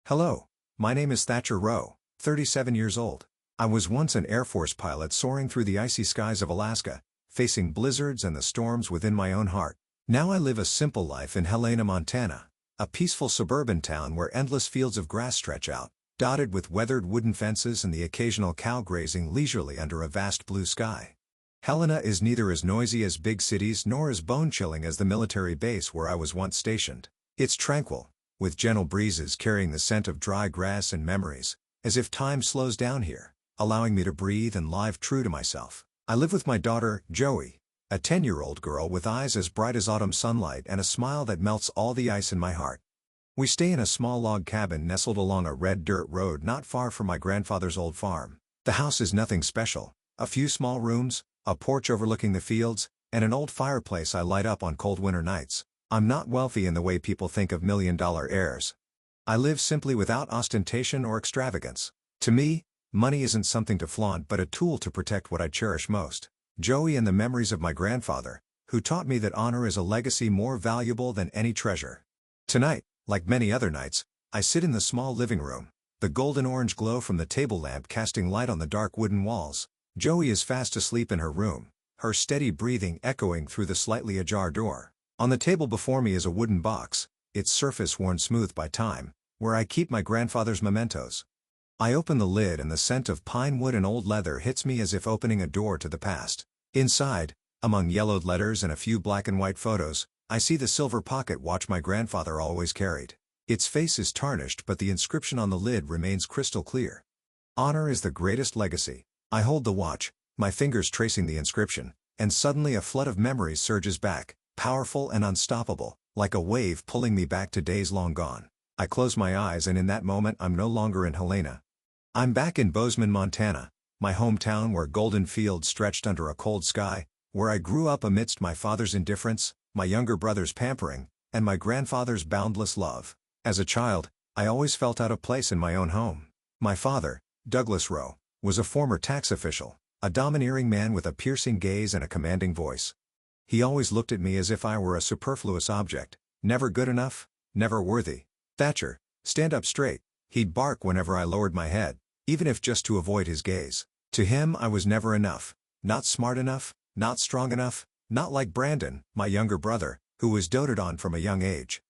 Hello, my name is Thatcher Rowe, 37 years old. I was once an Air Force pilot soaring through the icy skies of Alaska, facing blizzards and the storms within my own heart. Now I live a simple life in Helena, Montana, a peaceful suburban town where endless fields of grass stretch out, dotted with weathered wooden fences and the occasional cow grazing leisurely under a vast blue sky. Helena is neither as noisy as big cities nor as bone-chilling as the military base where I was once stationed. It's tranquil, with gentle breezes carrying the scent of dry grass and memories, as if time slows down here, allowing me to breathe and live true to myself. I live with my daughter, Joey, a 10-year-old girl with eyes as bright as autumn sunlight and a smile that melts all the ice in my heart. We stay in a small log cabin nestled along a red dirt road not far from my grandfather's old farm. The house is nothing special, a few small rooms, a porch overlooking the fields, and an old fireplace I light up on cold winter nights. I'm not wealthy in the way people think of million-dollar heirs. I live simply without ostentation or extravagance. To me, money isn't something to flaunt but a tool to protect what I cherish most. Joey and the memories of my grandfather, who taught me that honor is a legacy more valuable than any treasure. Tonight, like many other nights, I sit in the small living room, the golden-orange glow from the table lamp casting light on the dark wooden walls. Joey is fast asleep in her room, her steady breathing echoing through the slightly ajar door. On the table before me is a wooden box, its surface worn smooth by time, where I keep my grandfather's mementos. I open the lid and the scent of pine wood and old leather hits me as if opening a door to the past. Inside, among yellowed letters and a few black and white photos, I see the silver pocket watch my grandfather always carried. Its face is tarnished but the inscription on the lid remains crystal clear. Honor is the greatest legacy. I hold the watch, my fingers tracing the inscription, and suddenly a flood of memories surges back, powerful and unstoppable, like a wave pulling me back to days long gone. I close my eyes and in that moment I'm no longer in Helena. I'm back in Bozeman, Montana, my hometown where golden fields stretched under a cold sky, where I grew up amidst my father's indifference, my younger brother's pampering, and my grandfather's boundless love. As a child, I always felt out of place in my own home. My father, Douglas Rowe, was a former tax official, a domineering man with a piercing gaze and a commanding voice. He always looked at me as if I were a superfluous object, never good enough, never worthy. "Thatcher, stand up straight," he'd bark whenever I lowered my head, even if just to avoid his gaze. To him I was never enough, not smart enough, not strong enough, not like Brandon, my younger brother, who was doted on from a young age.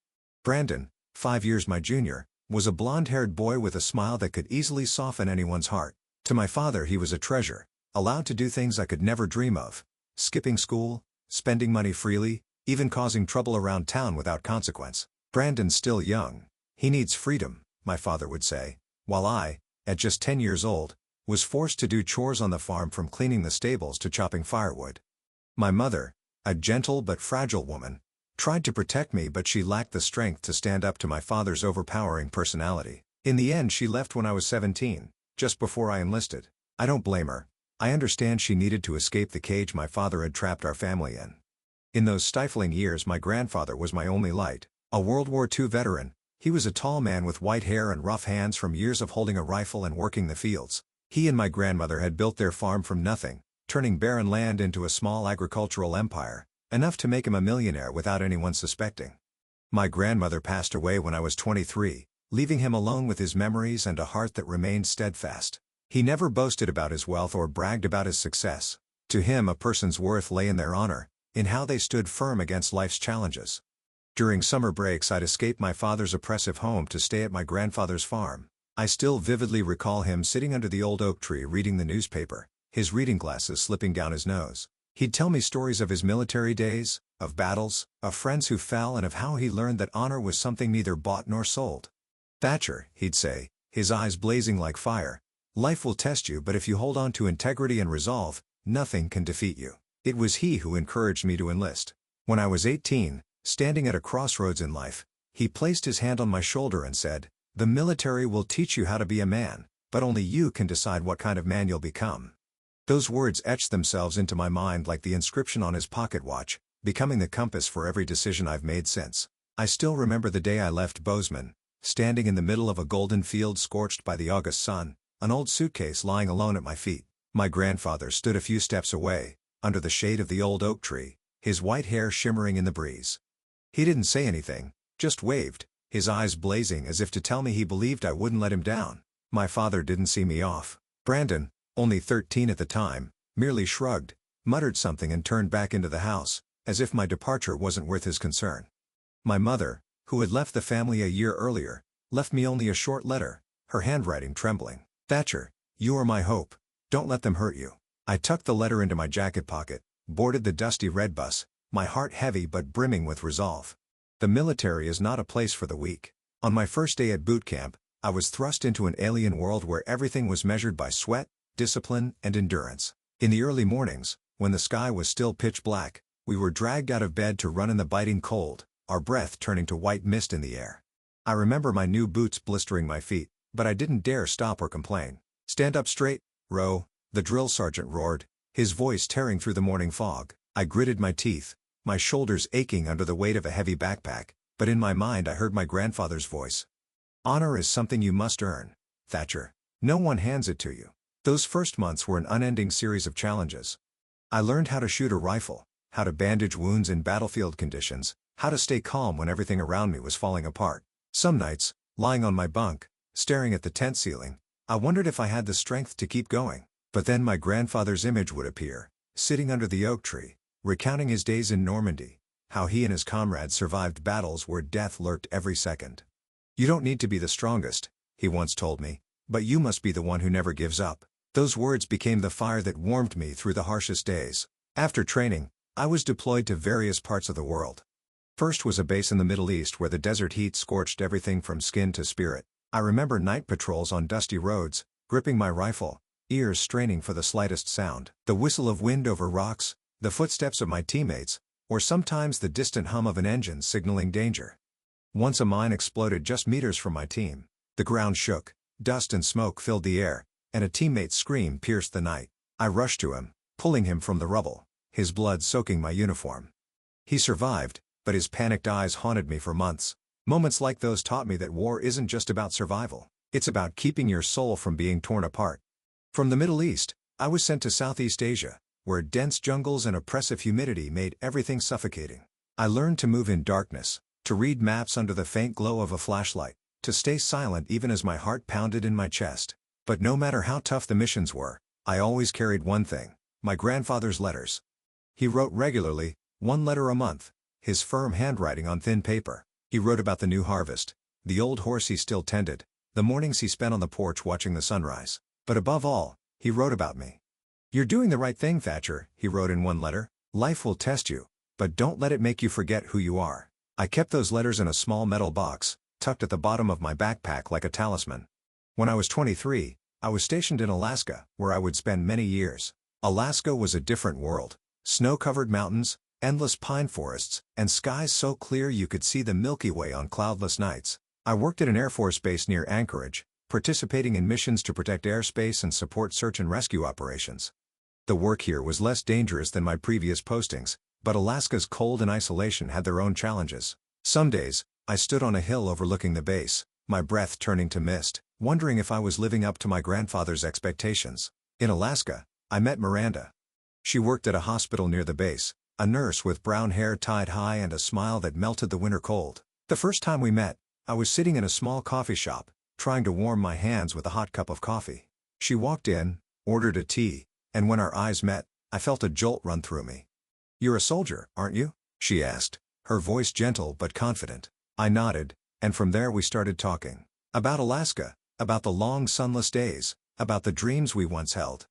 Brandon, 5 years my junior, was a blonde-haired boy with a smile that could easily soften anyone's heart. To my father he was a treasure, allowed to do things I could never dream of, skipping school, spending money freely, even causing trouble around town without consequence. "Brandon's still young. He needs freedom," my father would say, while I, at just 10 years old, was forced to do chores on the farm from cleaning the stables to chopping firewood. My mother, a gentle but fragile woman, tried to protect me but she lacked the strength to stand up to my father's overpowering personality. In the end she left when I was 17, just before I enlisted. I don't blame her. I understand she needed to escape the cage my father had trapped our family in. In those stifling years my grandfather was my only light. A World War II veteran, he was a tall man with white hair and rough hands from years of holding a rifle and working the fields. He and my grandmother had built their farm from nothing, turning barren land into a small agricultural empire, enough to make him a millionaire without anyone suspecting. My grandmother passed away when I was 23, leaving him alone with his memories and a heart that remained steadfast. He never boasted about his wealth or bragged about his success. To him a person's worth lay in their honor, in how they stood firm against life's challenges. During summer breaks I'd escape my father's oppressive home to stay at my grandfather's farm. I still vividly recall him sitting under the old oak tree reading the newspaper, his reading glasses slipping down his nose. He'd tell me stories of his military days, of battles, of friends who fell and of how he learned that honor was something neither bought nor sold. "Thatcher," he'd say, his eyes blazing like fire, "life will test you but if you hold on to integrity and resolve, nothing can defeat you." It was he who encouraged me to enlist. When I was 18, standing at a crossroads in life, he placed his hand on my shoulder and said, "The military will teach you how to be a man, but only you can decide what kind of man you'll become." Those words etched themselves into my mind like the inscription on his pocket watch, becoming the compass for every decision I've made since. I still remember the day I left Bozeman, standing in the middle of a golden field scorched by the August sun, an old suitcase lying alone at my feet. My grandfather stood a few steps away, under the shade of the old oak tree, his white hair shimmering in the breeze. He didn't say anything, just waved, his eyes blazing as if to tell me he believed I wouldn't let him down. My father didn't see me off. Brandon, only 13 at the time, merely shrugged, muttered something and turned back into the house, as if my departure wasn't worth his concern. My mother, who had left the family a year earlier, left me only a short letter, her handwriting trembling. "Thatcher, you are my hope. Don't let them hurt you." I tucked the letter into my jacket pocket, boarded the dusty red bus, my heart heavy but brimming with resolve. The military is not a place for the weak. On my first day at boot camp, I was thrust into an alien world where everything was measured by sweat, discipline, and endurance. In the early mornings, when the sky was still pitch black, we were dragged out of bed to run in the biting cold, our breath turning to white mist in the air. I remember my new boots blistering my feet, but I didn't dare stop or complain. "Stand up straight, Rowe," the drill sergeant roared, his voice tearing through the morning fog. I gritted my teeth, my shoulders aching under the weight of a heavy backpack, but in my mind I heard my grandfather's voice. "Honor is something you must earn, Thatcher. No one hands it to you." Those first months were an unending series of challenges. I learned how to shoot a rifle, how to bandage wounds in battlefield conditions, how to stay calm when everything around me was falling apart. Some nights, lying on my bunk, staring at the tent ceiling, I wondered if I had the strength to keep going. But then my grandfather's image would appear, sitting under the oak tree, recounting his days in Normandy, how he and his comrades survived battles where death lurked every second. "You don't need to be the strongest," he once told me, "but you must be the one who never gives up." Those words became the fire that warmed me through the harshest days. After training, I was deployed to various parts of the world. First was a base in the Middle East where the desert heat scorched everything from skin to spirit. I remember night patrols on dusty roads, gripping my rifle, ears straining for the slightest sound. The whistle of wind over rocks, the footsteps of my teammates, or sometimes the distant hum of an engine signaling danger. Once a mine exploded just meters from my team. The ground shook, dust and smoke filled the air, and a teammate's scream pierced the night. I rushed to him, pulling him from the rubble, his blood soaking my uniform. He survived, but his panicked eyes haunted me for months. Moments like those taught me that war isn't just about survival. It's about keeping your soul from being torn apart. From the Middle East, I was sent to Southeast Asia, where dense jungles and oppressive humidity made everything suffocating. I learned to move in darkness, to read maps under the faint glow of a flashlight, to stay silent even as my heart pounded in my chest. But no matter how tough the missions were, I always carried one thing: my grandfather's letters. He wrote regularly, one letter a month, his firm handwriting on thin paper. He wrote about the new harvest, the old horse he still tended, the mornings he spent on the porch watching the sunrise. But above all, he wrote about me. "You're doing the right thing, Thatcher," he wrote in one letter. "Life will test you, but don't let it make you forget who you are." I kept those letters in a small metal box, tucked at the bottom of my backpack like a talisman. When I was 23, I was stationed in Alaska, where I would spend many years. Alaska was a different world. Snow-covered mountains, endless pine forests, and skies so clear you could see the Milky Way on cloudless nights. I worked at an Air Force base near Anchorage, participating in missions to protect airspace and support search and rescue operations. The work here was less dangerous than my previous postings, but Alaska's cold and isolation had their own challenges. Some days, I stood on a hill overlooking the base, my breath turning to mist, wondering if I was living up to my grandfather's expectations. In Alaska, I met Miranda. She worked at a hospital near the base, a nurse with brown hair tied high and a smile that melted the winter cold. The first time we met, I was sitting in a small coffee shop, trying to warm my hands with a hot cup of coffee. She walked in, ordered a tea, and when our eyes met, I felt a jolt run through me. "You're a soldier, aren't you?" she asked, her voice gentle but confident. I nodded, and from there we started talking. About Alaska, about the long sunless days, about the dreams we once held.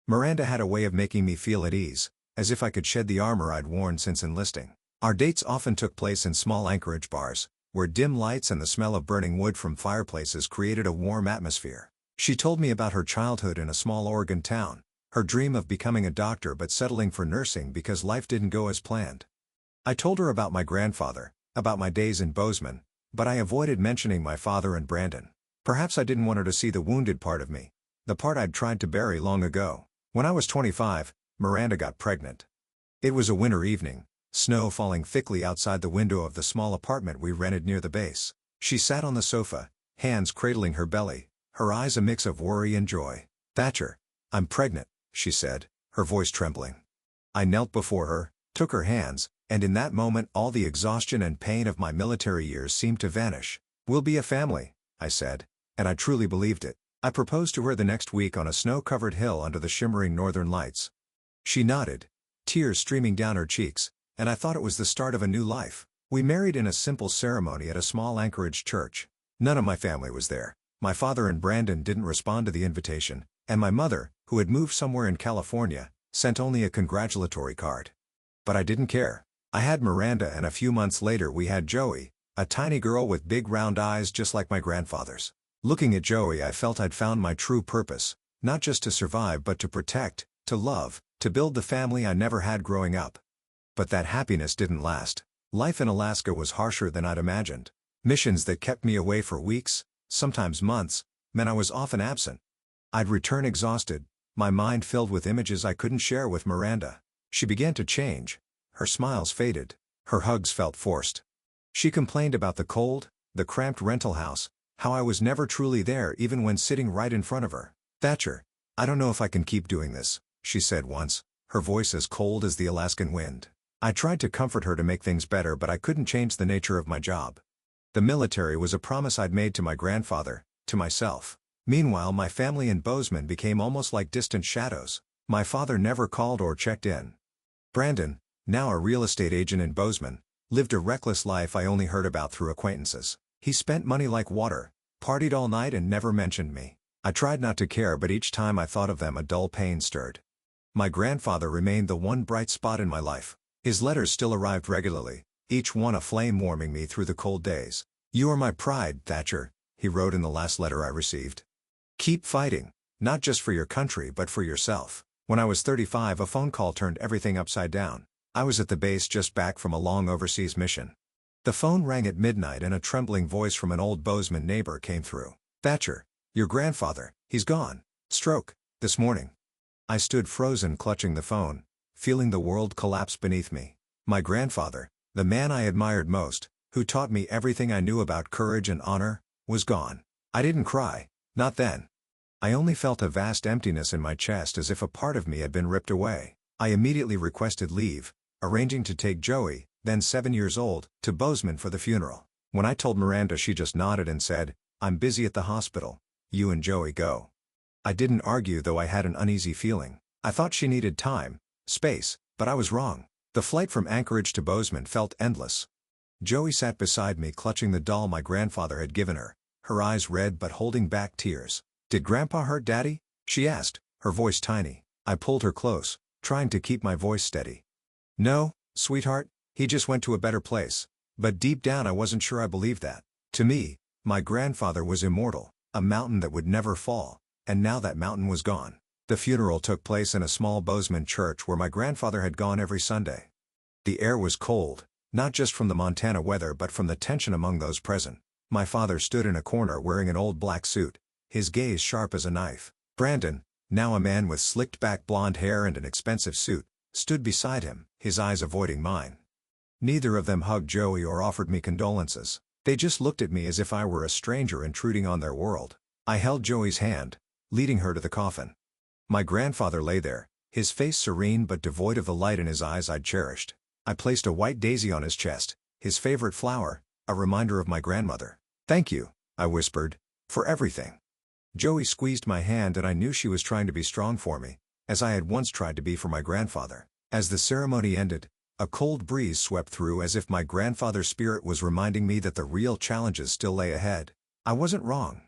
Miranda had a way of making me feel at ease, as if I could shed the armor I'd worn since enlisting. Our dates often took place in small Anchorage bars, where dim lights and the smell of burning wood from fireplaces created a warm atmosphere. She told me about her childhood in a small Oregon town, her dream of becoming a doctor but settling for nursing because life didn't go as planned. I told her about my grandfather, about my days in Bozeman, but I avoided mentioning my father and Brandon. Perhaps I didn't want her to see the wounded part of me, the part I'd tried to bury long ago. When I was 25, Miranda got pregnant. It was a winter evening, snow falling thickly outside the window of the small apartment we rented near the base. She sat on the sofa, hands cradling her belly, her eyes a mix of worry and joy. "Thatcher, I'm pregnant," she said, her voice trembling. I knelt before her, took her hands, and in that moment all the exhaustion and pain of my military years seemed to vanish. "We'll be a family," I said, and I truly believed it. I proposed to her the next week on a snow-covered hill under the shimmering northern lights. She nodded, tears streaming down her cheeks, and I thought it was the start of a new life. We married in a simple ceremony at a small Anchorage church. None of my family was there. My father and Brandon didn't respond to the invitation, and my mother, who had moved somewhere in California, sent only a congratulatory card. But I didn't care. I had Miranda, and a few months later we had Joey, a tiny girl with big round eyes just like my grandfather's. Looking at Joey, I felt I'd found my true purpose, not just to survive but to protect, to love, to build the family I never had growing up. But that happiness didn't last. Life in Alaska was harsher than I'd imagined. Missions that kept me away for weeks, sometimes months, meant I was often absent. I'd return exhausted, my mind filled with images I couldn't share with Miranda. She began to change. Her smiles faded. Her hugs felt forced. She complained about the cold, the cramped rental house, how I was never truly there even when sitting right in front of her. "Thatcher, I don't know if I can keep doing this," she said once, her voice as cold as the Alaskan wind. I tried to comfort her to make things better, but I couldn't change the nature of my job. The military was a promise I'd made to my grandfather, to myself. Meanwhile, my family in Bozeman became almost like distant shadows. My father never called or checked in. Brandon, now a real estate agent in Bozeman, lived a reckless life I only heard about through acquaintances. He spent money like water, partied all night and never mentioned me. I tried not to care, but each time I thought of them a dull pain stirred. My grandfather remained the one bright spot in my life. His letters still arrived regularly, each one a flame warming me through the cold days. "You are my pride, Thatcher," he wrote in the last letter I received. "Keep fighting, not just for your country but for yourself." When I was 35, a phone call turned everything upside down. I was at the base just back from a long overseas mission. The phone rang at midnight and a trembling voice from an old Bozeman neighbor came through. "Thatcher, your grandfather, he's gone. Stroke, this morning." I stood frozen, clutching the phone, feeling the world collapse beneath me. My grandfather, the man I admired most, who taught me everything I knew about courage and honor, was gone. I didn't cry, not then. I only felt a vast emptiness in my chest, as if a part of me had been ripped away. I immediately requested leave, arranging to take Joey, then 7 years old, to Bozeman for the funeral. When I told Miranda, she just nodded and said, "I'm busy at the hospital. You and Joey go." I didn't argue, though I had an uneasy feeling. I thought she needed time, space, but I was wrong. The flight from Anchorage to Bozeman felt endless. Joey sat beside me, clutching the doll my grandfather had given her, her eyes red but holding back tears. "Did Grandpa hurt Daddy?" she asked, her voice tiny. I pulled her close, trying to keep my voice steady. "No, sweetheart, he just went to a better place." But deep down I wasn't sure I believed that. To me, my grandfather was immortal, a mountain that would never fall, and now that mountain was gone. The funeral took place in a small Bozeman church where my grandfather had gone every Sunday. The air was cold, not just from the Montana weather but from the tension among those present. My father stood in a corner wearing an old black suit, his gaze sharp as a knife. Brandon, now a man with slicked back blonde hair and an expensive suit, stood beside him, his eyes avoiding mine. Neither of them hugged Joey or offered me condolences. They just looked at me as if I were a stranger intruding on their world. I held Joey's hand, leading her to the coffin. My grandfather lay there, his face serene but devoid of the light in his eyes I'd cherished. I placed a white daisy on his chest, his favorite flower, a reminder of my grandmother. "Thank you," I whispered, "for everything." Joey squeezed my hand, and I knew she was trying to be strong for me, as I had once tried to be for my grandfather. As the ceremony ended, a cold breeze swept through, as if my grandfather's spirit was reminding me that the real challenges still lay ahead. I wasn't wrong.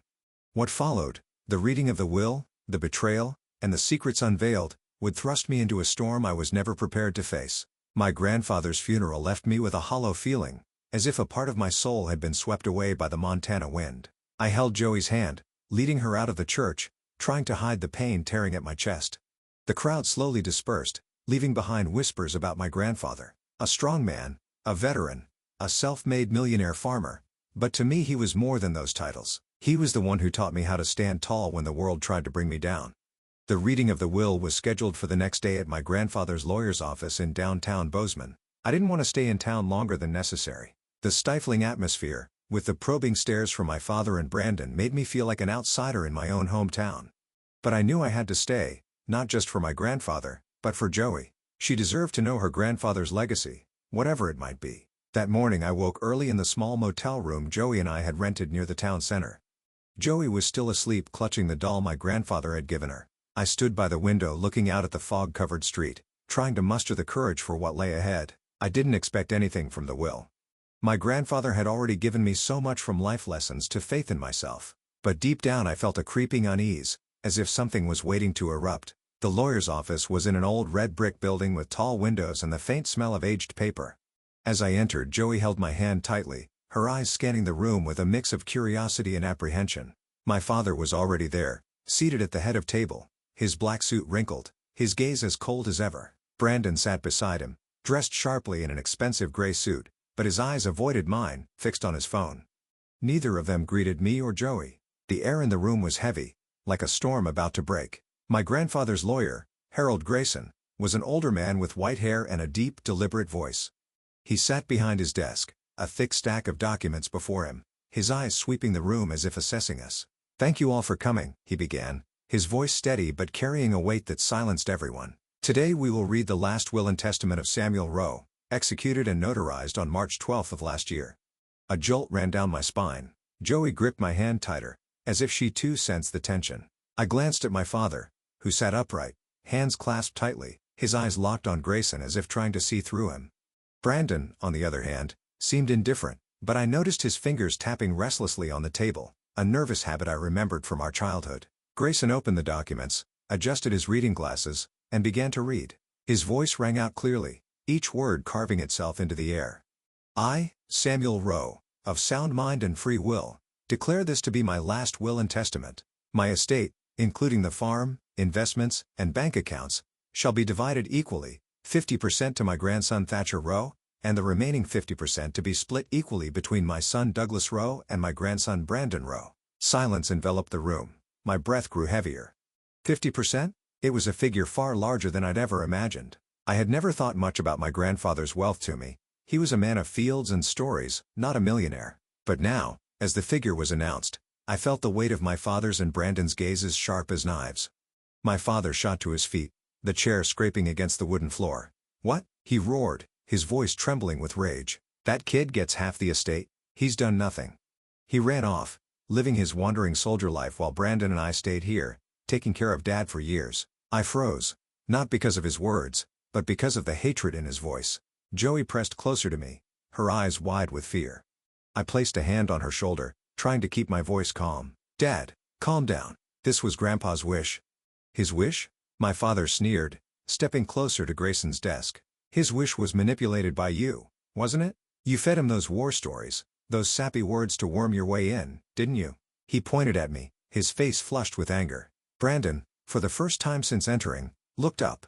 What followed, the reading of the will, the betrayal, and the secrets unveiled, would thrust me into a storm I was never prepared to face. My grandfather's funeral left me with a hollow feeling, as if a part of my soul had been swept away by the Montana wind. I held Joey's hand, leading her out of the church, trying to hide the pain tearing at my chest. The crowd slowly dispersed, leaving behind whispers about my grandfather. A strong man, a veteran, a self-made millionaire farmer. But to me he was more than those titles. He was the one who taught me how to stand tall when the world tried to bring me down. The reading of the will was scheduled for the next day at my grandfather's lawyer's office in downtown Bozeman. I didn't want to stay in town longer than necessary. The stifling atmosphere, with the probing stares from my father and Brandon, made me feel like an outsider in my own hometown. But I knew I had to stay, not just for my grandfather, but for Joey. She deserved to know her grandfather's legacy, whatever it might be. That morning I woke early in the small motel room Joey and I had rented near the town center. Joey was still asleep clutching the doll my grandfather had given her. I stood by the window looking out at the fog-covered street, trying to muster the courage for what lay ahead. I didn't expect anything from the will. My grandfather had already given me so much, from life lessons to faith in myself. But deep down I felt a creeping unease, as if something was waiting to erupt. The lawyer's office was in an old red brick building with tall windows and the faint smell of aged paper. As I entered, Joey held my hand tightly, her eyes scanning the room with a mix of curiosity and apprehension. My father was already there, seated at the head of table, his black suit wrinkled, his gaze as cold as ever. Brandon sat beside him, dressed sharply in an expensive gray suit, but his eyes avoided mine, fixed on his phone. Neither of them greeted me or Joey. The air in the room was heavy, like a storm about to break. My grandfather's lawyer, Harold Grayson, was an older man with white hair and a deep, deliberate voice. He sat behind his desk, a thick stack of documents before him, his eyes sweeping the room as if assessing us. "Thank you all for coming," he began, his voice steady but carrying a weight that silenced everyone. "Today we will read the last will and testament of Samuel Rowe, executed and notarized on March 12th of last year." A jolt ran down my spine. Joey gripped my hand tighter, as if she too sensed the tension. I glanced at my father, who sat upright, hands clasped tightly, his eyes locked on Grayson as if trying to see through him. Brandon, on the other hand, seemed indifferent, but I noticed his fingers tapping restlessly on the table, a nervous habit I remembered from our childhood. Grayson opened the documents, adjusted his reading glasses, and began to read. His voice rang out clearly, each word carving itself into the air. "I, Samuel Rowe, of sound mind and free will, declare this to be my last will and testament. My estate, including the farm, investments, and bank accounts, shall be divided equally, 50% to my grandson Thatcher Rowe, and the remaining 50% to be split equally between my son Douglas Rowe and my grandson Brandon Rowe." Silence enveloped the room. My breath grew heavier. 50%? It was a figure far larger than I'd ever imagined. I had never thought much about my grandfather's wealth to me. He was a man of fields and stories, not a millionaire. But now, as the figure was announced, I felt the weight of my father's and Brandon's gazes sharp as knives. My father shot to his feet, the chair scraping against the wooden floor. "What?" he roared, his voice trembling with rage. "That kid gets half the estate? He's done nothing. He ran off, living his wandering soldier life while Brandon and I stayed here, taking care of Dad for years." I froze, not because of his words, but because of the hatred in his voice. Joey pressed closer to me, her eyes wide with fear. I placed a hand on her shoulder, trying to keep my voice calm. "Dad, calm down. This was Grandpa's wish." "His wish?" My father sneered, stepping closer to Grayson's desk. "His wish was manipulated by you, wasn't it? You fed him those war stories, those sappy words to worm your way in, didn't you?" He pointed at me, his face flushed with anger. Brandon, for the first time since entering, looked up.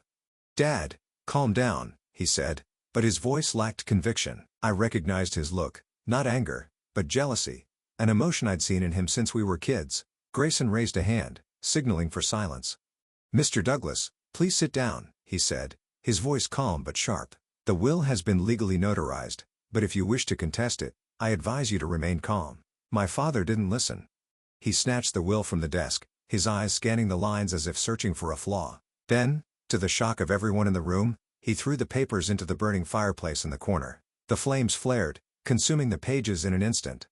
"Dad, calm down," he said, but his voice lacked conviction. I recognized his look, not anger, but jealousy, an emotion I'd seen in him since we were kids. Grayson raised a hand, signaling for silence. "Mr. Douglas, please sit down," he said, his voice calm but sharp. "The will has been legally notarized, but if you wish to contest it, I advise you to remain calm." My father didn't listen. He snatched the will from the desk, his eyes scanning the lines as if searching for a flaw. Then, to the shock of everyone in the room, he threw the papers into the burning fireplace in the corner. The flames flared, consuming the pages in an instant.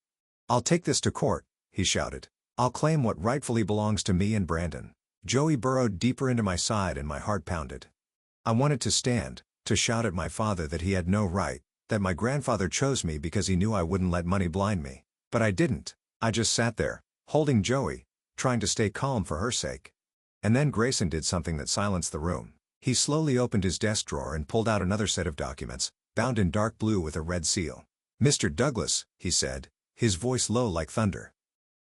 "I'll take this to court," he shouted. "I'll claim what rightfully belongs to me and Brandon." Joey burrowed deeper into my side and my heart pounded. I wanted to stand, to shout at my father that he had no right, that my grandfather chose me because he knew I wouldn't let money blind me. But I didn't. I just sat there, holding Joey, trying to stay calm for her sake. And then Grayson did something that silenced the room. He slowly opened his desk drawer and pulled out another set of documents, bound in dark blue with a red seal. "Mr. Douglas," he said, his voice low like thunder.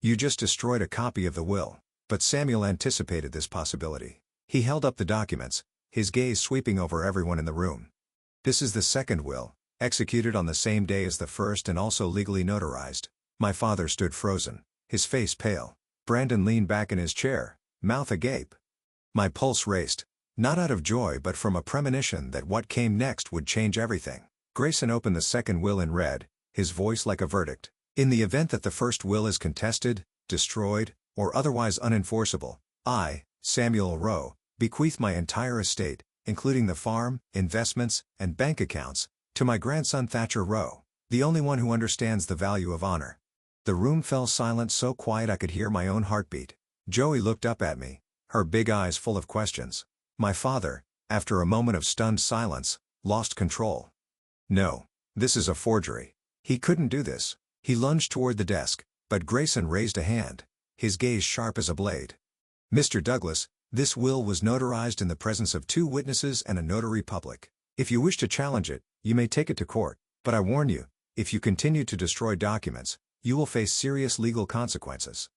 "You just destroyed a copy of the will." But Samuel anticipated this possibility. He held up the documents, his gaze sweeping over everyone in the room. "This is the second will, executed on the same day as the first and also legally notarized." My father stood frozen, his face pale. Brandon leaned back in his chair, mouth agape. My pulse raced, not out of joy but from a premonition that what came next would change everything. Grayson opened the second will and read, his voice like a verdict. "In the event that the first will is contested, destroyed, or otherwise unenforceable, I, Samuel Rowe, bequeath my entire estate, including the farm, investments, and bank accounts, to my grandson Thatcher Rowe. The only one who understands the value of honor. The room fell silent, so quiet I could hear my own heartbeat. Joey looked up at me, her big eyes full of questions. My father, after a moment of stunned silence, lost control. "No. This is a forgery. He couldn't do this." He lunged toward the desk, but Grayson raised a hand, his gaze sharp as a blade. "Mr. Douglas, this will was notarized in the presence of 2 witnesses and a notary public. If you wish to challenge it, you may take it to court, but I warn you, if you continue to destroy documents, you will face serious legal consequences."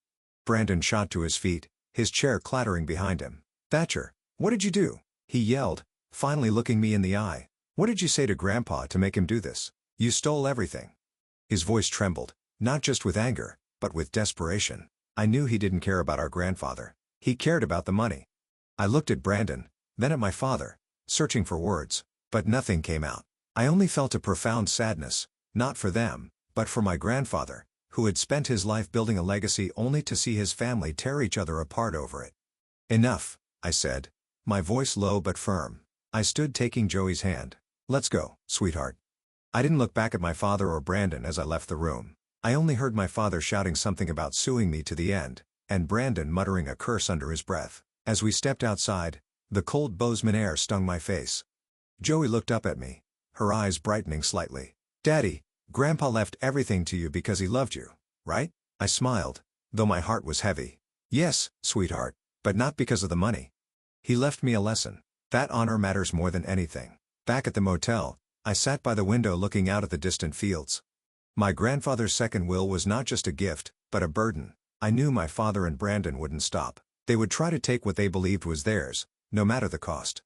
Brandon shot to his feet, his chair clattering behind him. "Thatcher, what did you do?" he yelled, finally looking me in the eye. "What did you say to Grandpa to make him do this? You stole everything." His voice trembled, not just with anger, but with desperation. I knew he didn't care about our grandfather. He cared about the money. I looked at Brandon, then at my father, searching for words, but nothing came out. I only felt a profound sadness, not for them, but for my grandfather, who had spent his life building a legacy only to see his family tear each other apart over it. "Enough," I said, my voice low but firm. I stood taking Joey's hand. "Let's go, sweetheart." I didn't look back at my father or Brandon as I left the room. I only heard my father shouting something about suing me to the end, and Brandon muttering a curse under his breath. As we stepped outside, the cold Bozeman air stung my face. Joey looked up at me, her eyes brightening slightly. "Daddy, Grandpa left everything to you because he loved you, right?" I smiled, though my heart was heavy. "Yes, sweetheart, but not because of the money. He left me a lesson. That honor matters more than anything." Back at the motel, I sat by the window looking out at the distant fields. My grandfather's second will was not just a gift, but a burden. I knew my father and Brandon wouldn't stop. They would try to take what they believed was theirs, no matter the cost.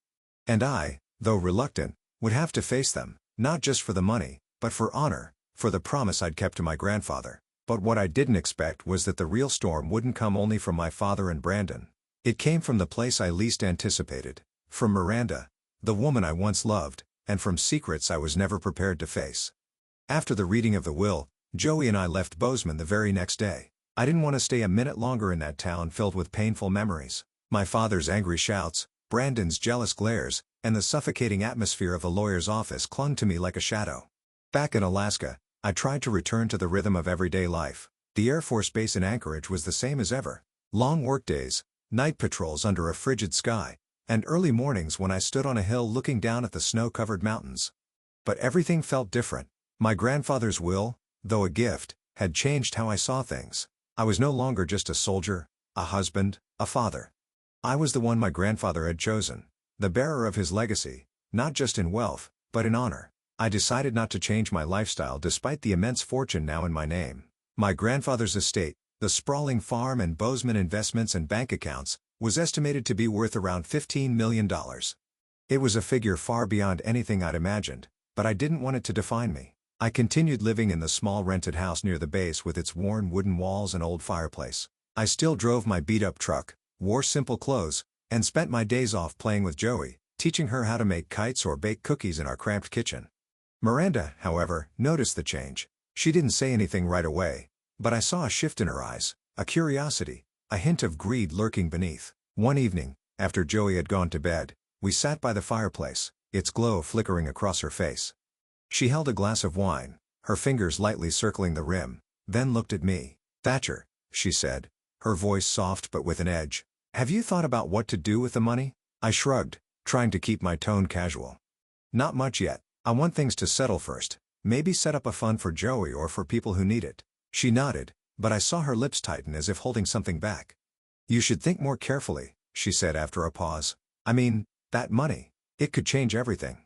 And I, though reluctant, would have to face them, not just for the money, but for honor, for the promise I'd kept to my grandfather. But what I didn't expect was that the real storm wouldn't come only from my father and Brandon. It came from the place I least anticipated, from Miranda, the woman I once loved, and from secrets I was never prepared to face. After the reading of the will, Joey and I left Bozeman the very next day. I didn't want to stay a minute longer in that town filled with painful memories. My father's angry shouts, Brandon's jealous glares, and the suffocating atmosphere of the lawyer's office clung to me like a shadow. Back in Alaska, I tried to return to the rhythm of everyday life. The Air Force Base in Anchorage was the same as ever. Long workdays, night patrols under a frigid sky, and early mornings when I stood on a hill looking down at the snow-covered mountains. But everything felt different. My grandfather's will, though a gift, had changed how I saw things. I was no longer just a soldier, a husband, a father. I was the one my grandfather had chosen, the bearer of his legacy, not just in wealth, but in honor. I decided not to change my lifestyle despite the immense fortune now in my name. My grandfather's estate, the sprawling farm and Bozeman investments and bank accounts, was estimated to be worth around $15 million. It was a figure far beyond anything I'd imagined, but I didn't want it to define me. I continued living in the small rented house near the base with its worn wooden walls and old fireplace. I still drove my beat-up truck, wore simple clothes, and spent my days off playing with Joey, teaching her how to make kites or bake cookies in our cramped kitchen. Miranda, however, noticed the change. She didn't say anything right away, but I saw a shift in her eyes, a curiosity, a hint of greed lurking beneath. One evening, after Joey had gone to bed, we sat by the fireplace, its glow flickering across her face. She held a glass of wine, her fingers lightly circling the rim, then looked at me. "Thatcher," she said, her voice soft but with an edge, "have you thought about what to do with the money?" I shrugged, trying to keep my tone casual. "Not much yet. I want things to settle first. Maybe set up a fund for Joey or for people who need it." She nodded, but I saw her lips tighten as if holding something back. "You should think more carefully," she said after a pause. "I mean, that money. It could change everything.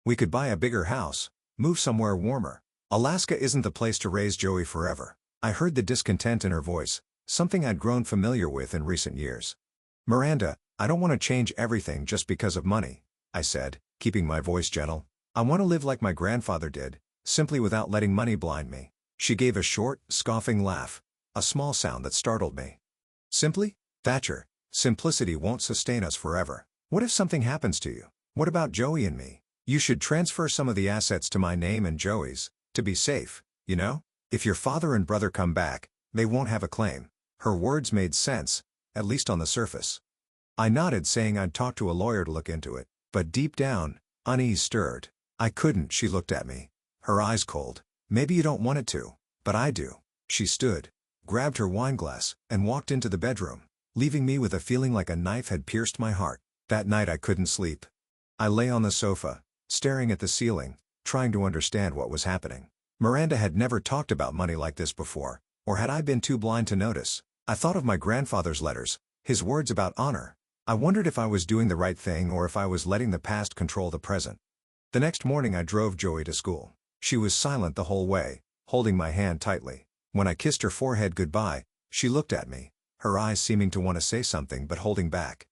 We could buy a bigger house, move somewhere warmer. Alaska isn't the place to raise Joey forever." I heard the discontent in her voice, something I'd grown familiar with in recent years. "Miranda, I don't want to change everything just because of money," I said, keeping my voice gentle. "I want to live like my grandfather did, simply without letting money blind me." She gave a short, scoffing laugh, a small sound that startled me. "Simply? Thatcher, simplicity won't sustain us forever. What if something happens to you? What about Joey and me? You should transfer some of the assets to my name and Joey's, to be safe, you know? If your father and brother come back, they won't have a claim." Her words made sense, at least on the surface. I nodded, saying I'd talk to a lawyer to look into it, but deep down, unease stirred. "I couldn't," she looked at me, her eyes cold. Maybe you don't want it to, but I do. She stood, grabbed her wineglass, and walked into the bedroom, leaving me with a feeling like a knife had pierced my heart. That night I couldn't sleep. I lay on the sofa, staring at the ceiling, trying to understand what was happening. Miranda had never talked about money like this before, or had I been too blind to notice? I thought of my grandfather's letters, his words about honor. I wondered if I was doing the right thing or if I was letting the past control the present. The next morning I drove Joey to school. She was silent the whole way, holding my hand tightly. When I kissed her forehead goodbye, she looked at me, her eyes seeming to want to say something but holding back.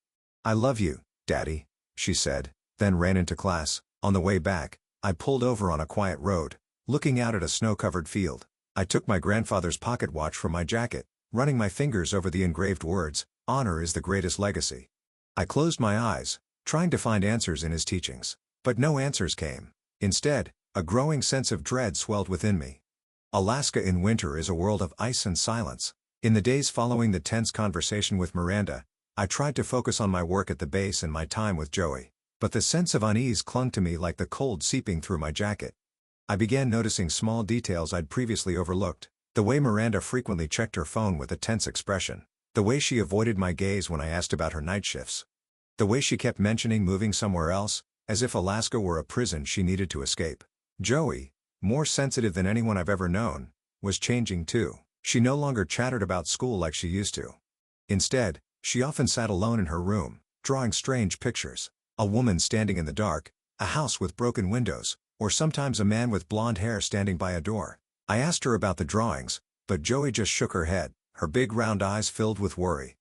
"I love you, Daddy," she said, then ran into class. On the way back, I pulled over on a quiet road, looking out at a snow-covered field. I took my grandfather's pocket watch from my jacket, running my fingers over the engraved words, "Honor is the greatest legacy." I closed my eyes, trying to find answers in his teachings. But no answers came. Instead, a growing sense of dread swelled within me. Alaska in winter is a world of ice and silence. In the days following the tense conversation with Miranda, I tried to focus on my work at the base and my time with Joey. But the sense of unease clung to me like the cold seeping through my jacket. I began noticing small details I'd previously overlooked. The way Miranda frequently checked her phone with a tense expression. The way she avoided my gaze when I asked about her night shifts. The way she kept mentioning moving somewhere else, as if Alaska were a prison she needed to escape. Joey, more sensitive than anyone I've ever known, was changing too. She no longer chattered about school like she used to. Instead, she often sat alone in her room, drawing strange pictures. A woman standing in the dark, a house with broken windows, or sometimes a man with blonde hair standing by a door. I asked her about the drawings, but Joey just shook her head, her big round eyes filled with worry.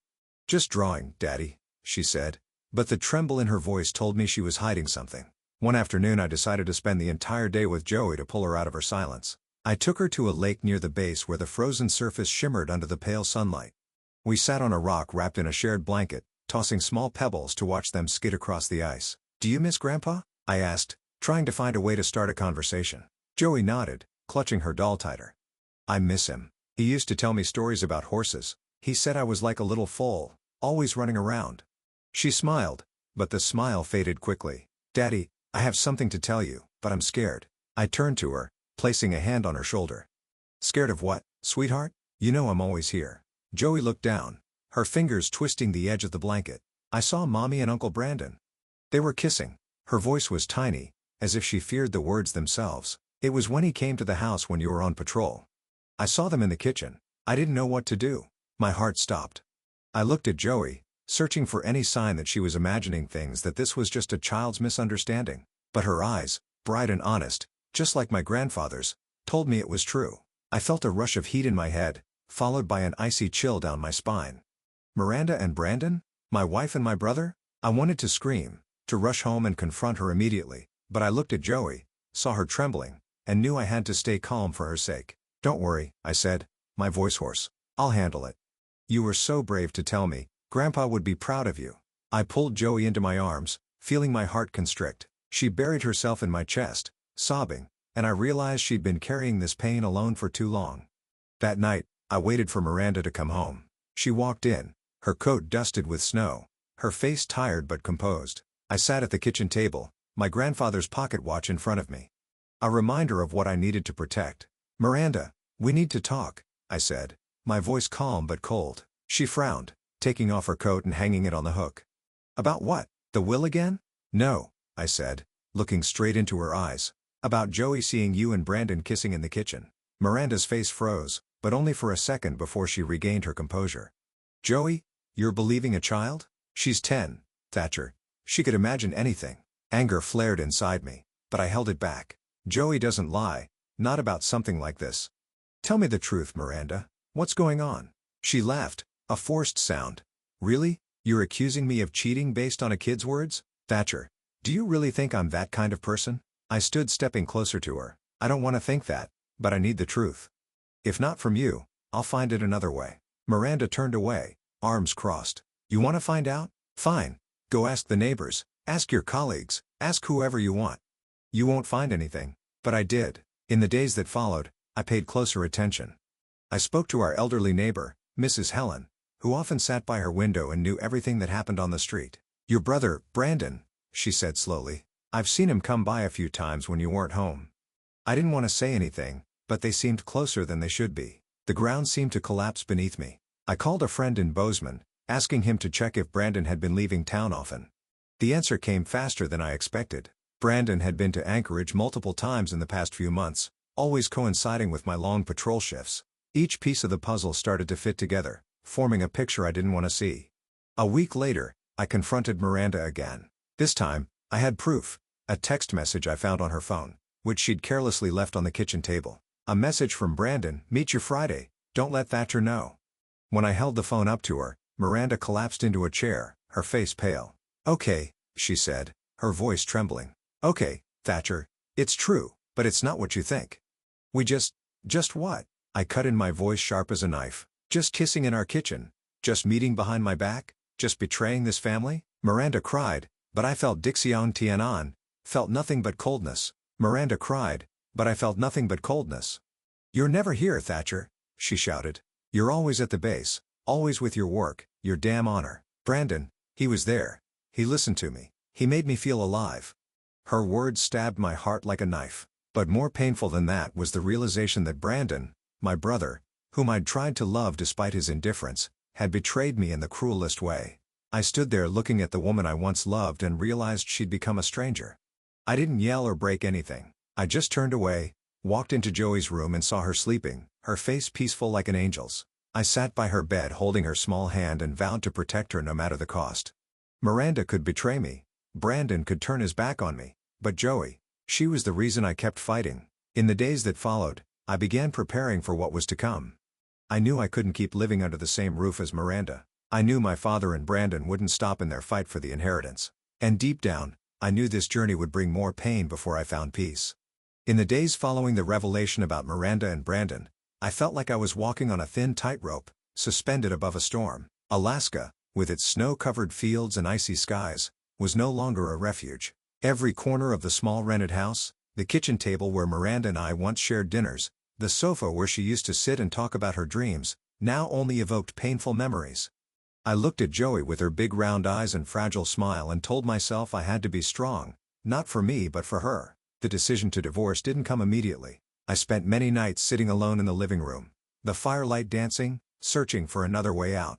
"Just drawing, Daddy," she said, but the tremble in her voice told me she was hiding something. One afternoon I decided to spend the entire day with Joey to pull her out of her silence. I took her to a lake near the base where the frozen surface shimmered under the pale sunlight. We sat on a rock wrapped in a shared blanket, tossing small pebbles to watch them skid across the ice. "Do you miss Grandpa?" I asked, trying to find a way to start a conversation. Joey nodded, clutching her doll tighter. "I miss him. He used to tell me stories about horses. He said I was like a little foal, always running around." She smiled, but the smile faded quickly. "Daddy, I have something to tell you, but I'm scared." I turned to her, placing a hand on her shoulder. "Scared of what, sweetheart? You know I'm always here." Joey looked down, her fingers twisting the edge of the blanket. I saw Mommy and Uncle Brandon. They were kissing. Her voice was tiny, as if she feared the words themselves. "It was when he came to the house when you were on patrol. I saw them in the kitchen. I didn't know what to do." My heart stopped. I looked at Joey, searching for any sign that she was imagining things, that this was just a child's misunderstanding. But her eyes, bright and honest, just like my grandfather's, told me it was true. I felt a rush of heat in my head, followed by an icy chill down my spine. Miranda and Brandon? My wife and my brother? I wanted to scream, to rush home and confront her immediately, but I looked at Joey, saw her trembling, and knew I had to stay calm for her sake. "Don't worry," I said, my voice hoarse. "I'll handle it. You were so brave to tell me. Grandpa would be proud of you." I pulled Joey into my arms, feeling my heart constrict. She buried herself in my chest, sobbing, and I realized she'd been carrying this pain alone for too long. That night, I waited for Miranda to come home. She walked in, her coat dusted with snow, her face tired but composed. I sat at the kitchen table, my grandfather's pocket watch in front of me. A reminder of what I needed to protect. "Miranda, we need to talk," I said, my voice calm but cold. She frowned, taking off her coat and hanging it on the hook. "About what? The will again?" "No," I said, looking straight into her eyes. "About Joey seeing you and Brandon kissing in the kitchen." Miranda's face froze, but only for a second before she regained her composure. "Joey, you're believing a child? She's 10, Thatcher." She could imagine anything. Anger flared inside me, but I held it back. "Joey doesn't lie, not about something like this. Tell me the truth, Miranda. What's going on?" She laughed, a forced sound. "Really? You're accusing me of cheating based on a kid's words? Thatcher, do you really think I'm that kind of person?" I stood stepping closer to her. "I don't want to think that, but I need the truth. If not from you, I'll find it another way." Miranda turned away, arms crossed. "You want to find out? Fine. Go ask the neighbors, ask your colleagues, ask whoever you want. You won't find anything." But I did. In the days that followed, I paid closer attention. I spoke to our elderly neighbor, Mrs. Helen, who often sat by her window and knew everything that happened on the street. "Your brother, Brandon," she said slowly. "I've seen him come by a few times when you weren't home." I didn't want to say anything, but they seemed closer than they should be. The ground seemed to collapse beneath me. I called a friend in Bozeman, asking him to check if Brandon had been leaving town often. The answer came faster than I expected. Brandon had been to Anchorage multiple times in the past few months, always coinciding with my long patrol shifts. Each piece of the puzzle started to fit together, forming a picture I didn't want to see. A week later, I confronted Miranda again. This time, I had proof, a text message I found on her phone, which she'd carelessly left on the kitchen table. A message from Brandon: "Meet you Friday, don't let Thatcher know." When I held the phone up to her, Miranda collapsed into a chair, her face pale. "Okay," she said, her voice trembling. "Okay, Thatcher, it's true, but it's not what you think. We just what?" I cut in, my voice sharp as a knife. "Just kissing in our kitchen? Just meeting behind my back? Just betraying this family?" Miranda cried, but I felt Dixion Tianan, felt nothing but coldness. Miranda cried, but I felt nothing but coldness. "You're never here, Thatcher," she shouted. "You're always at the base, always with your work, your damn honor." Brandon, he was there. He listened to me. He made me feel alive. Her words stabbed my heart like a knife. But more painful than that was the realization that Brandon, my brother, whom I'd tried to love despite his indifference, had betrayed me in the cruelest way. I stood there looking at the woman I once loved and realized she'd become a stranger. I didn't yell or break anything. I just turned away, walked into Joey's room and saw her sleeping, her face peaceful like an angel's. I sat by her bed holding her small hand and vowed to protect her no matter the cost. Miranda could betray me. Brandon could turn his back on me. But Joey, she was the reason I kept fighting. In the days that followed, I began preparing for what was to come. I knew I couldn't keep living under the same roof as Miranda. I knew my father and Brandon wouldn't stop in their fight for the inheritance. And deep down, I knew this journey would bring more pain before I found peace. In the days following the revelation about Miranda and Brandon, I felt like I was walking on a thin tightrope, suspended above a storm. Alaska, with its snow-covered fields and icy skies, was no longer a refuge. Every corner of the small rented house, the kitchen table where Miranda and I once shared dinners, the sofa where she used to sit and talk about her dreams, now only evoked painful memories. I looked at Joey with her big round eyes and fragile smile and told myself I had to be strong, not for me but for her. The decision to divorce didn't come immediately. I spent many nights sitting alone in the living room, the firelight dancing, searching for another way out.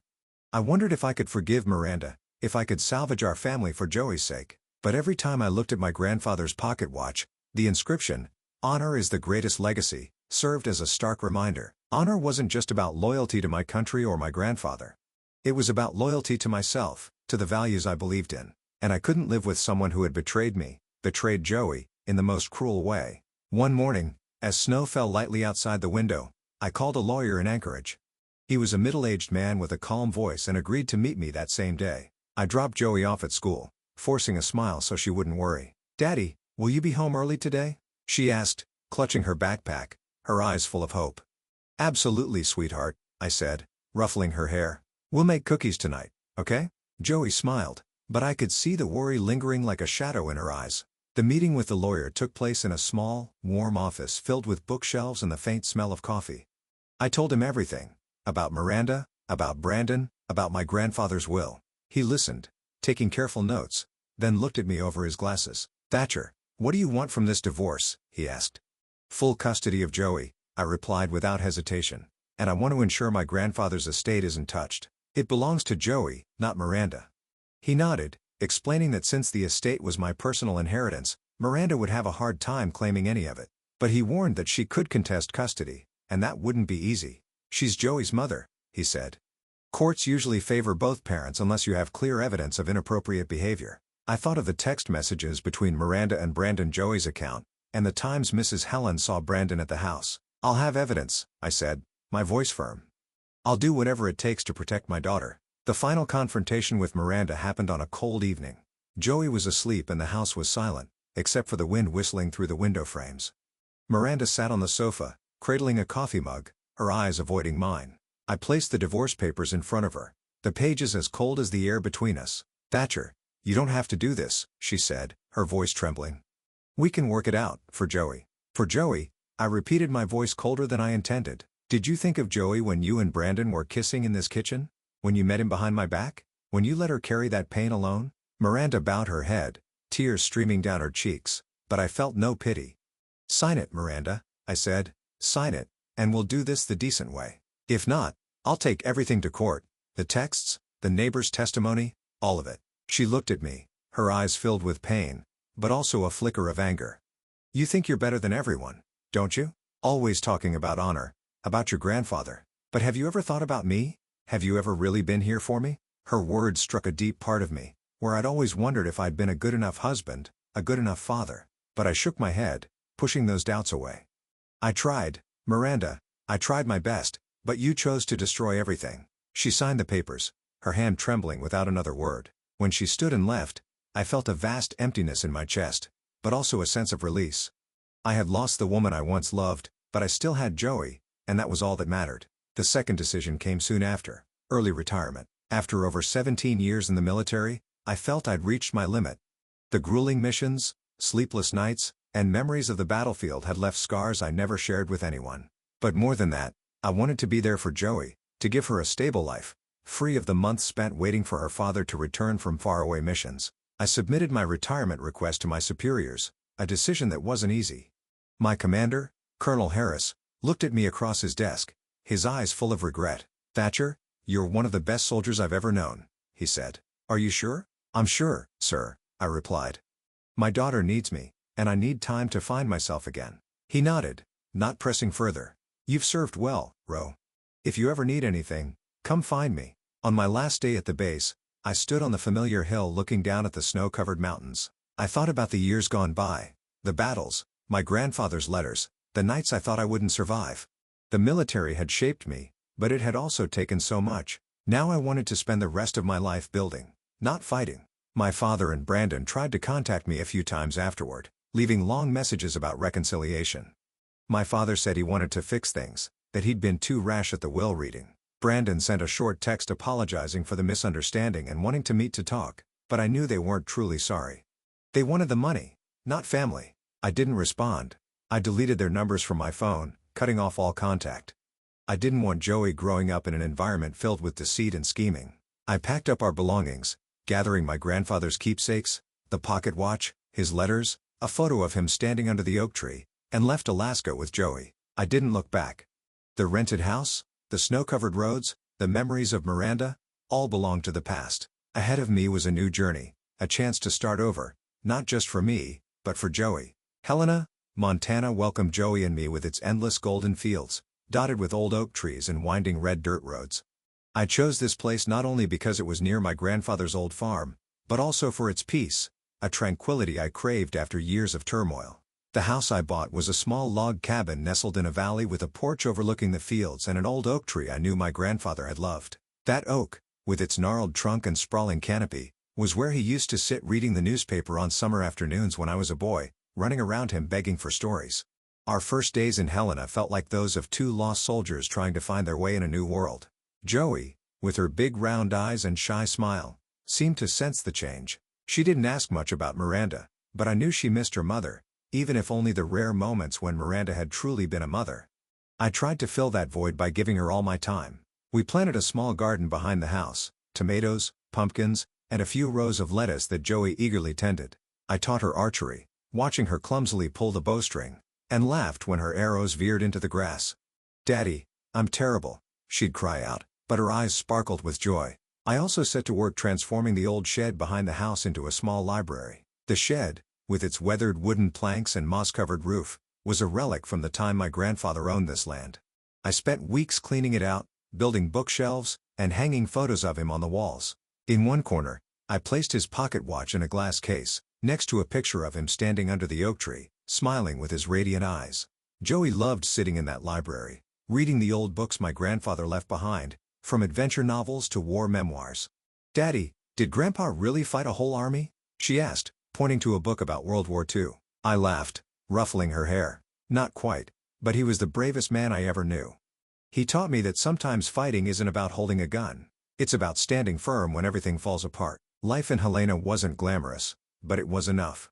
I wondered if I could forgive Miranda, if I could salvage our family for Joey's sake. But every time I looked at my grandfather's pocket watch, the inscription, "Honor is the greatest legacy," served as a stark reminder. Honor wasn't just about loyalty to my country or my grandfather. It was about loyalty to myself, to the values I believed in. And I couldn't live with someone who had betrayed me, betrayed Joey, in the most cruel way. One morning, as snow fell lightly outside the window, I called a lawyer in Anchorage. He was a middle-aged man with a calm voice and agreed to meet me that same day. I dropped Joey off at school, forcing a smile so she wouldn't worry. "Daddy, will you be home early today?" she asked, clutching her backpack, her eyes full of hope. "Absolutely, sweetheart," I said, ruffling her hair. "We'll make cookies tonight, okay?" Joey smiled, but I could see the worry lingering like a shadow in her eyes. The meeting with the lawyer took place in a small, warm office filled with bookshelves and the faint smell of coffee. I told him everything. About Miranda, about Brandon, about my grandfather's will. He listened, taking careful notes, then looked at me over his glasses. "Thatcher, what do you want from this divorce?" he asked. "Full custody of Joey," I replied without hesitation. "And I want to ensure my grandfather's estate isn't touched. It belongs to Joey, not Miranda." He nodded, explaining that since the estate was my personal inheritance, Miranda would have a hard time claiming any of it. But he warned that she could contest custody, and that wouldn't be easy. "She's Joey's mother," he said. "Courts usually favor both parents unless you have clear evidence of inappropriate behavior." I thought of the text messages between Miranda and Brandon, Joey's account, and the times Mrs. Helen saw Brandon at the house. "I'll have evidence," I said, my voice firm. "I'll do whatever it takes to protect my daughter." The final confrontation with Miranda happened on a cold evening. Joey was asleep and the house was silent, except for the wind whistling through the window frames. Miranda sat on the sofa, cradling a coffee mug, her eyes avoiding mine. I placed the divorce papers in front of her, the pages as cold as the air between us. "Thatcher, you don't have to do this," she said, her voice trembling. "We can work it out, for Joey." "For Joey?" I repeated, my voice colder than I intended. "Did you think of Joey when you and Brandon were kissing in this kitchen? When you met him behind my back? When you let her carry that pain alone?" Miranda bowed her head, tears streaming down her cheeks, but I felt no pity. "Sign it, Miranda," I said, Sign it, and we'll do this the decent way. If not, I'll take everything to court, the texts, the neighbor's testimony, all of it." She looked at me, her eyes filled with pain, but also a flicker of anger. "You think you're better than everyone, don't you? Always talking about honor, about your grandfather. But have you ever thought about me? Have you ever really been here for me?" Her words struck a deep part of me, where I'd always wondered if I'd been a good enough husband, a good enough father. But I shook my head, pushing those doubts away. "I tried, Miranda, I tried my best, but you chose to destroy everything." She signed the papers, her hand trembling without another word. When she stood and left, I felt a vast emptiness in my chest, but also a sense of release. I had lost the woman I once loved, but I still had Joey, and that was all that mattered. The second decision came soon after: early retirement. After over 17 years in the military, I felt I'd reached my limit. The grueling missions, sleepless nights, and memories of the battlefield had left scars I never shared with anyone. But more than that, I wanted to be there for Joey, to give her a stable life, free of the months spent waiting for her father to return from faraway missions. I submitted my retirement request to my superiors, a decision that wasn't easy. My commander, Colonel Harris, looked at me across his desk, his eyes full of regret. "Thatcher, you're one of the best soldiers I've ever known," he said. "Are you sure?" "I'm sure, sir," I replied. "My daughter needs me, and I need time to find myself again." He nodded, not pressing further. "You've served well, Ro. If you ever need anything, come find me." On my last day at the base, I stood on the familiar hill looking down at the snow-covered mountains. I thought about the years gone by, the battles, my grandfather's letters, the nights I thought I wouldn't survive. The military had shaped me, but it had also taken so much. Now I wanted to spend the rest of my life building, not fighting. My father and Brandon tried to contact me a few times afterward, leaving long messages about reconciliation. My father said he wanted to fix things, that he'd been too rash at the will reading. Brandon sent a short text apologizing for the misunderstanding and wanting to meet to talk, but I knew they weren't truly sorry. They wanted the money, not family. I didn't respond. I deleted their numbers from my phone, cutting off all contact. I didn't want Joey growing up in an environment filled with deceit and scheming. I packed up our belongings, gathering my grandfather's keepsakes, the pocket watch, his letters, a photo of him standing under the oak tree, and left Alaska with Joey. I didn't look back. The rented house, the snow-covered roads, the memories of Miranda, all belonged to the past. Ahead of me was a new journey, a chance to start over, not just for me, but for Joey. Helena, Montana welcomed Joey and me with its endless golden fields, dotted with old oak trees and winding red dirt roads. I chose this place not only because it was near my grandfather's old farm, but also for its peace, a tranquility I craved after years of turmoil. The house I bought was a small log cabin nestled in a valley with a porch overlooking the fields and an old oak tree I knew my grandfather had loved. That oak, with its gnarled trunk and sprawling canopy, was where he used to sit reading the newspaper on summer afternoons when I was a boy, running around him begging for stories. Our first days in Helena felt like those of two lost soldiers trying to find their way in a new world. Joey, with her big round eyes and shy smile, seemed to sense the change. She didn't ask much about Miranda, but I knew she missed her mother, even if only the rare moments when Miranda had truly been a mother. I tried to fill that void by giving her all my time. We planted a small garden behind the house, tomatoes, pumpkins, and a few rows of lettuce that Joey eagerly tended. I taught her archery, watching her clumsily pull the bowstring, and laughed when her arrows veered into the grass. "Daddy, I'm terrible," she'd cry out, but her eyes sparkled with joy. I also set to work transforming the old shed behind the house into a small library. The shed, with its weathered wooden planks and moss-covered roof, was a relic from the time my grandfather owned this land. I spent weeks cleaning it out, building bookshelves, and hanging photos of him on the walls. In one corner, I placed his pocket watch in a glass case, next to a picture of him standing under the oak tree, smiling with his radiant eyes. Joey loved sitting in that library, reading the old books my grandfather left behind, from adventure novels to war memoirs. "Daddy, did Grandpa really fight a whole army?" she asked, pointing to a book about World War II. I laughed, ruffling her hair. "Not quite, but he was the bravest man I ever knew. He taught me that sometimes fighting isn't about holding a gun. It's about standing firm when everything falls apart." Life in Helena wasn't glamorous, but it was enough.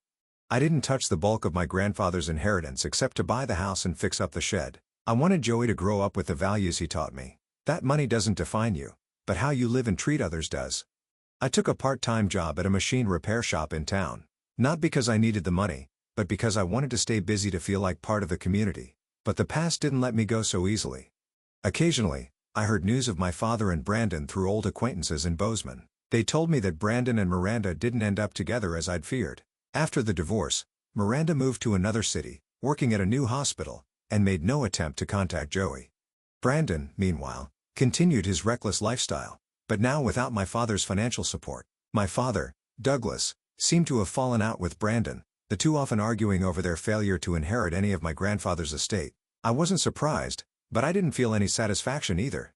I didn't touch the bulk of my grandfather's inheritance except to buy the house and fix up the shed. I wanted Joey to grow up with the values he taught me. That money doesn't define you, but how you live and treat others does. I took a part-time job at a machine repair shop in town. Not because I needed the money, but because I wanted to stay busy to feel like part of the community. But the past didn't let me go so easily. Occasionally, I heard news of my father and Brandon through old acquaintances in Bozeman. They told me that Brandon and Miranda didn't end up together as I'd feared. After the divorce, Miranda moved to another city, working at a new hospital, and made no attempt to contact Joey. Brandon, meanwhile, continued his reckless lifestyle, but now without my father's financial support. My father, Douglas, seemed to have fallen out with Brandon, the two often arguing over their failure to inherit any of my grandfather's estate. I wasn't surprised, but I didn't feel any satisfaction either.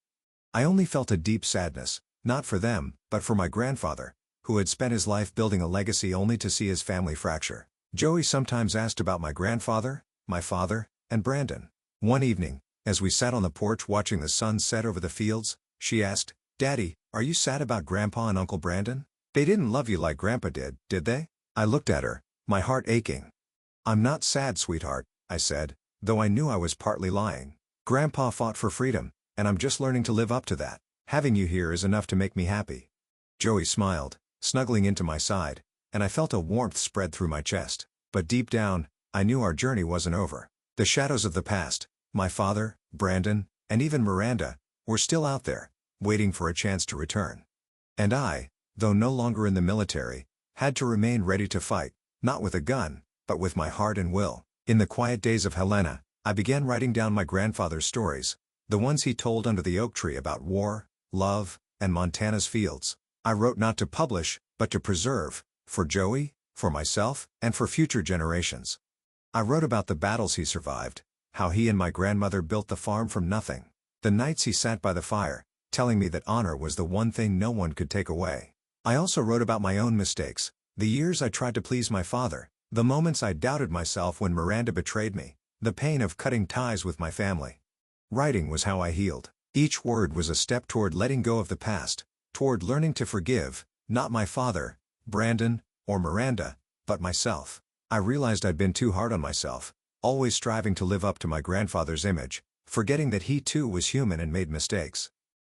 I only felt a deep sadness, not for them, but for my grandfather, who had spent his life building a legacy only to see his family fracture. Joey sometimes asked about my grandfather, my father, and Brandon. One evening, as we sat on the porch watching the sun set over the fields, she asked, "Daddy, are you sad about Grandpa and Uncle Brandon? They didn't love you like Grandpa did they?" I looked at her, my heart aching. "I'm not sad, sweetheart," I said, though I knew I was partly lying. "Grandpa fought for freedom, and I'm just learning to live up to that. Having you here is enough to make me happy." Joey smiled, snuggling into my side, and I felt a warmth spread through my chest. But deep down, I knew our journey wasn't over. The shadows of the past, my father, Brandon, and even Miranda, were still out there, waiting for a chance to return. And I, though no longer in the military, had to remain ready to fight, not with a gun, but with my heart and will. In the quiet days of Helena, I began writing down my grandfather's stories, the ones he told under the oak tree about war, love, and Montana's fields. I wrote not to publish, but to preserve, for Joey, for myself, and for future generations. I wrote about the battles he survived, how he and my grandmother built the farm from nothing, the nights he sat by the fire, telling me that honor was the one thing no one could take away. I also wrote about my own mistakes, the years I tried to please my father, the moments I doubted myself when Miranda betrayed me, the pain of cutting ties with my family. Writing was how I healed. Each word was a step toward letting go of the past, toward learning to forgive, not my father, Brandon, or Miranda, but myself. I realized I'd been too hard on myself, always striving to live up to my grandfather's image, forgetting that he too was human and made mistakes.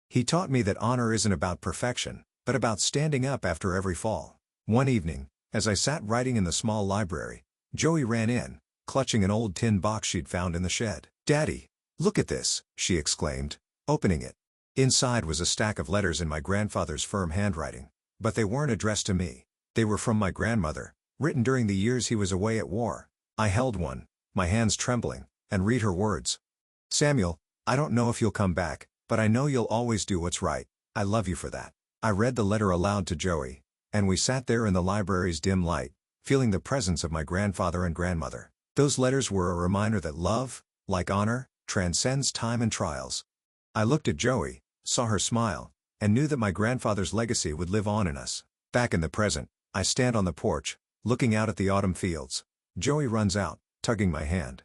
He taught me that honor isn't about perfection, but about standing up after every fall. One evening, as I sat writing in the small library, Joey ran in, clutching an old tin box she'd found in the shed. "Daddy, look at this," she exclaimed, opening it. Inside was a stack of letters in my grandfather's firm handwriting, but they weren't addressed to me. They were from my grandmother, written during the years he was away at war. I held one, my hands trembling, and read her words. "Samuel, I don't know if you'll come back, but I know you'll always do what's right. I love you for that." I read the letter aloud to Joey, and we sat there in the library's dim light, feeling the presence of my grandfather and grandmother. Those letters were a reminder that love, like honor, transcends time and trials. I looked at Joey, saw her smile, and knew that my grandfather's legacy would live on in us. Back in the present, I stand on the porch, looking out at the autumn fields. Joey runs out, tugging my hand.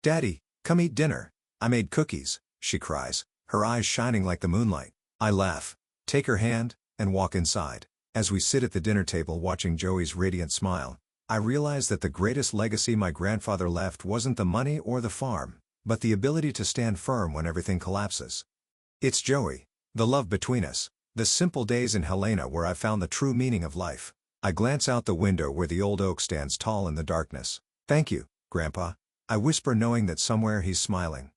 "Daddy, come eat dinner. I made cookies," she cries, her eyes shining like the moonlight. I laugh, take her hand, and walk inside. As we sit at the dinner table watching Joey's radiant smile, I realize that the greatest legacy my grandfather left wasn't the money or the farm, but the ability to stand firm when everything collapses. It's Joey, the love between us, the simple days in Helena where I found the true meaning of life. I glance out the window where the old oak stands tall in the darkness. "Thank you, Grandpa," I whisper, knowing that somewhere he's smiling.